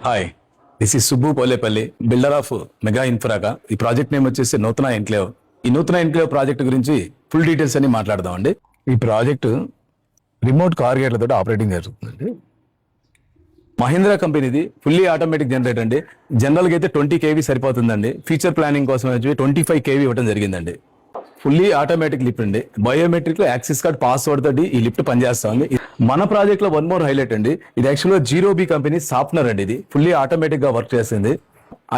Hi, this is Subbu Polepalli, builder of mega ఇన్ఫ్రాగా. ఈ project name వచ్చేసి నూతన ఎన్క్లేవ్. ఈ నూతన ఎన్క్లేవ్ ప్రాజెక్ట్ గురించి ఫుల్ డీటెయిల్స్ అన్ని మాట్లాడదామండి. ఈ ప్రాజెక్టు రిమోట్ కార్ గేట్లతో ఆపరేటింగ్ జరుగుతుందండి. మహీంద్రా కంపెనీది ఫుల్లీ ఆటోమేటిక్ జనరేటర్ అండి. జనరల్గా అయితే 20 kV సరిపోతుందండి. ఫ్యూచర్ ప్లానింగ్ కోసం వచ్చి 25 kV ఇవ్వడం జరిగిందండి. ఫుల్లీ ఆటోమేటిక్ లిఫ్ట్ అండి. బయోమెట్రిక్ లో యాక్సిస్ కార్డ్ పాస్వర్డ్ తోటి ఈ లిఫ్ట్ పనిచేస్తుంది. మన ప్రాజెక్ట్ లో వన్ మోర్ హైలైట్ అండి. ఇది యాక్చువల్గా జీరో-బీ కంపెనీ సాఫ్ట్నర్ అండి. ఇది ఫుల్లీ ఆటోమేటిక్ గా వర్క్ చేస్తుంది.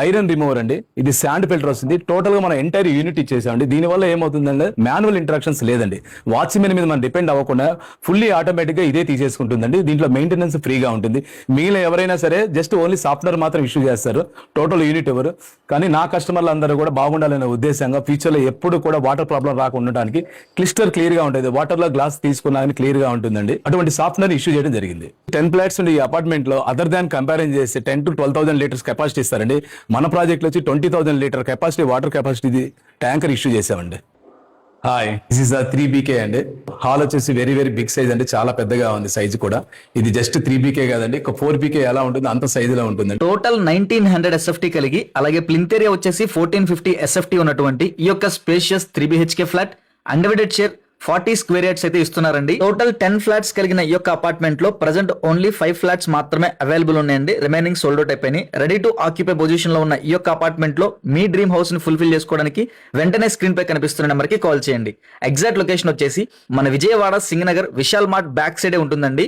ఐరన్ రిమూవర్ అండి. ఇది శాండ్ ఫిల్టర్ వస్తుంది. టోటల్ గా మన ఎంటైర్ యూనిట్ ఇచ్చేసామండి. దీనివల్ల ఏమవుతుందంటే మాన్యువల్ ఇంటరాక్షన్స్ లేదండి. వాచ్మెన్ మీద మనం డిపెండ్ అవ్వకుండా ఫుల్లీ ఆటోమేటిక్ గా ఇదే తీసేసుకుంటుందండి. దీంట్లో మెయింటెనెన్స్ ఫ్రీగా ఉంటుంది. మిగిలిన ఎవరైనా సరే జస్ట్ ఓన్లీ సాఫ్ట్వేర్ మాత్రం ఇష్యూ చేస్తారు, టోటల్ యూనిట్ ఎవరు. కానీ నా కస్టమర్లు అందరూ కూడా బాగుండాలనే ఉద్దేశంగా ఫ్యూచర్ లో ఎప్పుడు కూడా వాటర్ ప్రాబ్లం రాకుండా ఉండడానికి క్లిస్టర్ క్లియర్ గా ఉంటుంది. వాటర్ లో గ్లాస్ తీసుకున్నా క్లియర్ గా ఉంటుందండి. అటువంటి సాఫ్ట్వేర్ ఇష్యూ చేయడం జరిగింది. 10 ఫ్లాట్స్ ఈ అపార్ట్మెంట్ లో అదర్ దాన్ కంపారిజన్ చేస్తే 10 to 12,000 లీటర్స్ కెపాసిటీ ఇస్తారండి. మన ప్రాజెక్ట్ లో వచ్చి 20,000 litre capacity water capacity tanker issue చేసామండి. హాయ్, దిస్ ఇస్ 3BK అండి. హాల్ వచ్చేసి వెరీ వెరీ బిగ్ సైజ్ అండి. చాలా పెద్దగా ఉంది సైజ్ కూడా. ఇది జస్ట్ 3BK కాదండి, 4BK ఎలా ఉంటుంది అంత సైజులో ఉంటుంది. టోటల్ 1900 SFT కలిగి అలాగే ప్లింత్ ఏరియా వచ్చేసి 1450 SFT ఉన్నటువంటి ఈ యొక్క spacious 3BHK flat undivided share 40 square yards అయితే ఇస్తున్నారండి. టోటల్ 10 ఫ్లాట్స్ కలిగిన ఈ యొక్క అపార్ట్మెంట్ లో ప్రెసెంట్ ఓన్లీ 5 ఫ్లాట్స్ మాత్రమే అవైలబుల్ ఉన్నాయండి. రిమైనింగ్ సోల్డ్ అవుట్ అయిపోయి రెడీ టు ఆక్యుపై పొజిషన్ లో ఉన్న ఈ యొక్క అపార్ట్మెంట్ లో మీ డ్రీమ్ హౌస్ ని ఫుల్ఫిల్ చేసుకోవడానికి వెంటనే స్క్రీన్ పై కనిపిస్తున్న నెంబర్ కి కాల్ చేయండి. ఎగ్జాక్ట్ లొకేషన్ వచ్చేసి మన విజయవాడ సింగనగర్ విశాల్ మార్ట్ బ్యాక్ సైడే ఉంటుందండి.